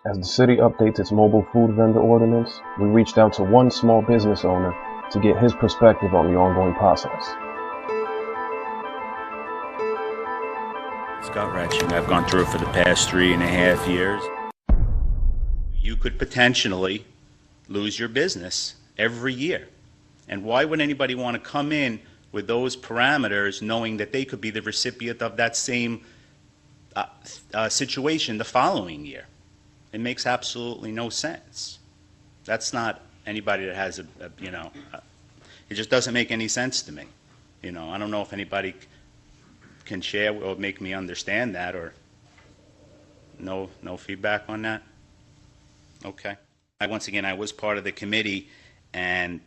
As the city updates its mobile food vendor ordinance, we reached out to one small business owner to get his perspective on the ongoing process. It's gut-wrenching. I've gone through it for the past 3.5 years. You could potentially lose your business every year. And why would anybody want to come in with those parameters knowing that they could be the recipient of that same situation the following year? It makes absolutely no sense. That's not anybody that has it just doesn't make any sense to me. I don't know if anybody can share or make me understand that, or no feedback on that? Okay. Once again, I was part of the committee, and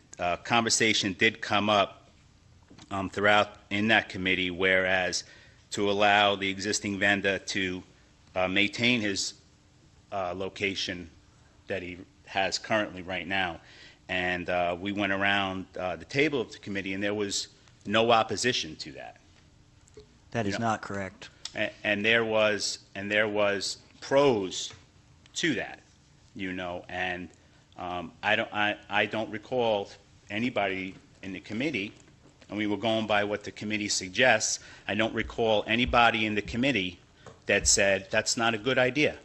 conversation did come up throughout in that committee, whereas to allow the existing vendor to maintain his location that he has currently right now. And we went around the table of the committee, and there was no opposition to that. That is not correct. And there was pros to that, and I don't recall anybody in the committee, and we were going by what the committee suggests. I don't recall anybody in the committee that said that's not a good idea.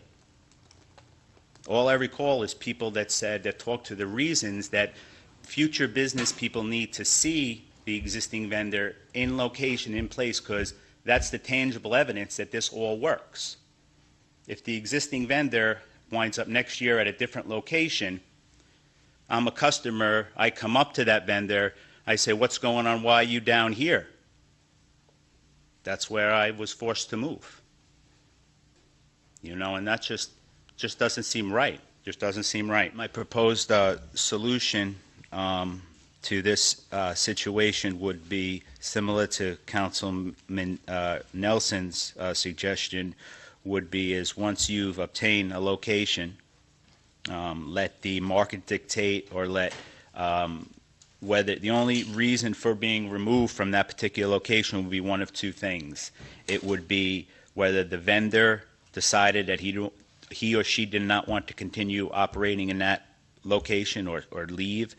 All I recall is people that talked to the reasons that future business people need to see the existing vendor in location, in place, because that's the tangible evidence that this all works. If the existing vendor winds up next year at a different location, I'm a customer, I come up to that vendor, I say, what's going on, why are you down here? That's where I was forced to move. And that just doesn't seem right. Just doesn't seem right. My proposed solution to this situation would be similar to Councilman Nelson's suggestion. Would be is once you've obtained a location, let the market dictate, or let whether the only reason for being removed from that particular location would be one of two things. It would be whether the vendor decided that he or she did not want to continue operating in that location or leave,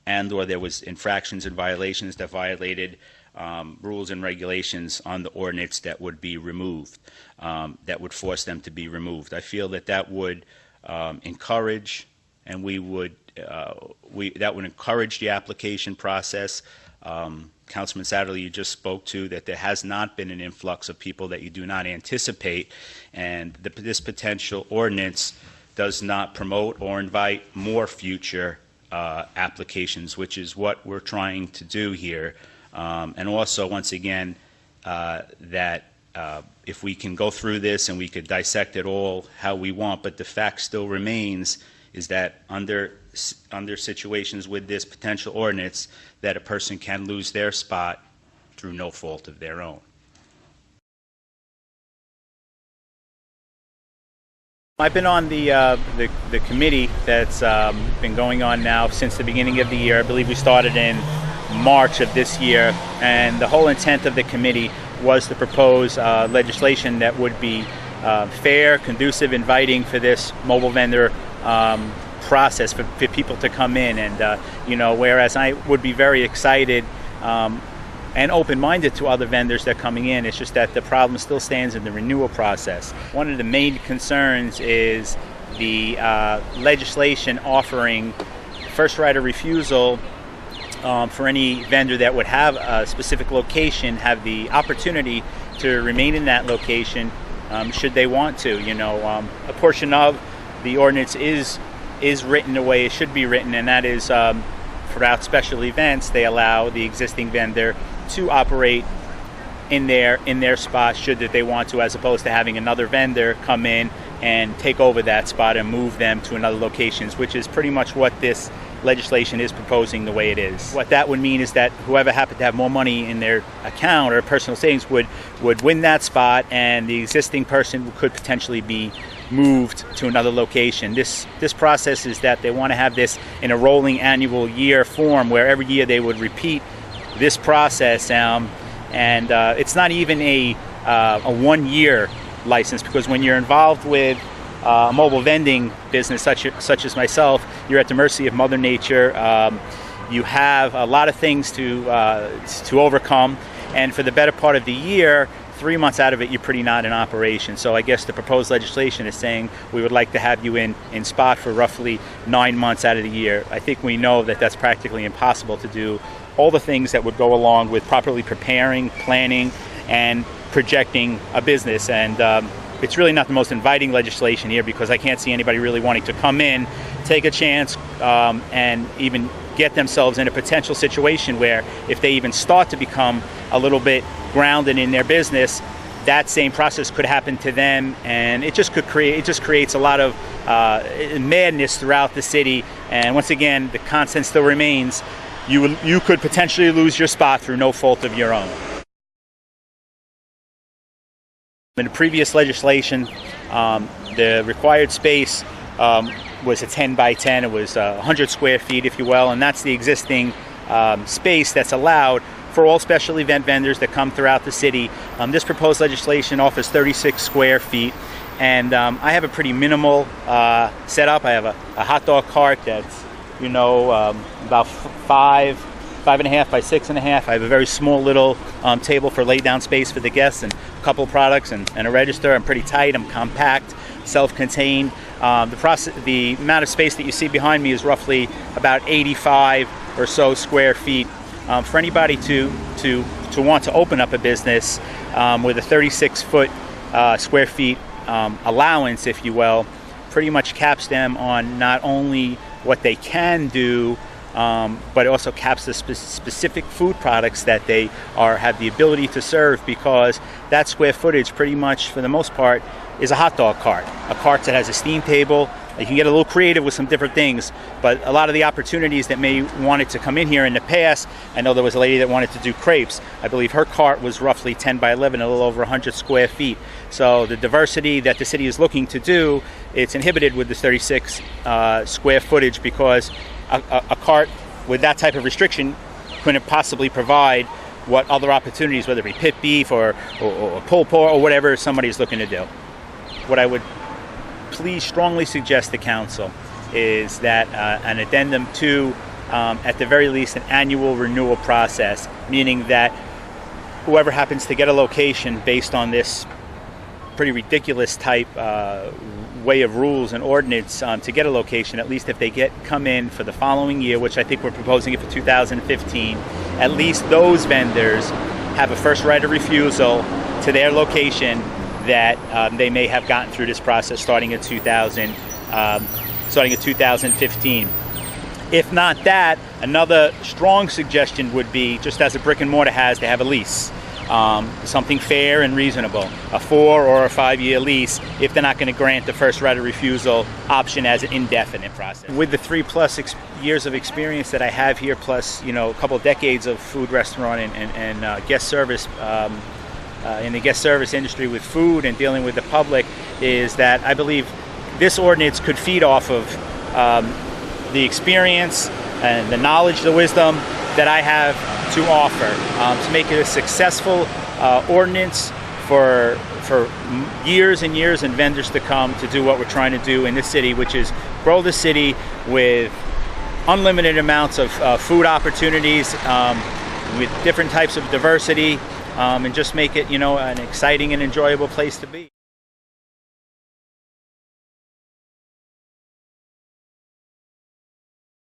and/or there was infractions and violations that violated rules and regulations on the ordinance that would be removed, that would force them to be removed. I feel that would encourage, and that would encourage the application process. Councilman Satterley, you just spoke to that there has not been an influx of people that you do not anticipate, and this potential ordinance does not promote or invite more future applications, which is what we're trying to do here. And also, once again, that if we can go through this and we could dissect it all how we want, but the fact still remains is that under situations with this potential ordinance, that a person can lose their spot through no fault of their own. I've been on the committee that's been going on now since the beginning of the year. I believe we started in March of this year, and the whole intent of the committee was to propose legislation that would be fair, conducive, inviting for this mobile vendor process for people to come in. And whereas I would be very excited and open-minded to other vendors that are coming in, it's just that the problem still stands in the renewal process. One of the main concerns is the legislation offering first right of refusal for any vendor that would have a specific location, have the opportunity to remain in that location should they want to. A portion of the ordinance is written the way it should be written, and that is throughout special events they allow the existing vendor to operate in their spot should that they want to, as opposed to having another vendor come in and take over that spot and move them to another locations, which is pretty much what this legislation is proposing the way it is. What that would mean is that whoever happened to have more money in their account or personal savings would win that spot, and the existing person could potentially be moved to another location. This process is that they want to have this in a rolling annual year form, where every year they would repeat this process, and it's not even a 1-year license, because when you're involved with a mobile vending business such as myself, you're at the mercy of Mother Nature. You have a lot of things to overcome, and for the better part of the year, 3 months out of it, you're pretty not in operation. So I guess the proposed legislation is saying we would like to have you in spot for roughly 9 months out of the year. I think we know that that's practically impossible to do. All the things that would go along with properly preparing, planning, and projecting a business. And it's really not the most inviting legislation here, because I can't see anybody really wanting to come in, take a chance, and even get themselves in a potential situation where if they even start to become a little bit grounded in their business, that same process could happen to them, and it just creates a lot of madness throughout the city. And once again, the constant still remains: you could potentially lose your spot through no fault of your own. In the previous legislation, the required space was a 10 by 10. It was 100 square feet, if you will, and that's the existing space that's allowed for all special event vendors that come throughout the city. This proposed legislation offers 36 square feet, and I have a pretty minimal setup. I have a hot dog cart that's, about 5.5 by 6.5. I have a very small little table for lay down space for the guests, and a couple products and a register. I'm pretty tight. I'm compact, self-contained. The amount of space that you see behind me is roughly about 85 or so square feet. For anybody to want to open up a business with a 36 square feet allowance, if you will, pretty much caps them on not only what they can do, but it also caps the specific food products that they have the ability to serve, because that square footage pretty much, for the most part, is a hot dog cart. A cart that has a steam table. You can get a little creative with some different things, but a lot of the opportunities that may wanted to come in here in the past, I know there was a lady that wanted to do crepes. I believe her cart was roughly 10 by 11, a little over 100 square feet. So the diversity that the city is looking to do, it's inhibited with this 36 square footage, because a cart with that type of restriction couldn't possibly provide what other opportunities, whether it be pit beef or pulled pork or whatever somebody's looking to do. What I would please strongly suggest to council is that an addendum to, at the very least, an annual renewal process, meaning that whoever happens to get a location based on this pretty ridiculous type way of rules and ordinance to get a location, at least if they come in for the following year, which I think we're proposing it for 2015, at least those vendors have a first right of refusal to their location that they may have gotten through this process starting in 2015. If not that, another strong suggestion would be, just as a brick and mortar has, to have a lease. Something fair and reasonable, a 4 or a 5 year lease, if they're not going to grant the first right of refusal option as an indefinite process. With the 3+ years of experience that I have here, plus a couple of decades of food, restaurant, and guest service in the guest service industry with food and dealing with the public, is that I believe this ordinance could feed off of the experience and the knowledge, the wisdom that I have to offer, to make it a successful ordinance for years and years and vendors to come, to do what we're trying to do in this city, which is grow the city with unlimited amounts of food opportunities, with different types of diversity, and just make it an exciting and enjoyable place to be.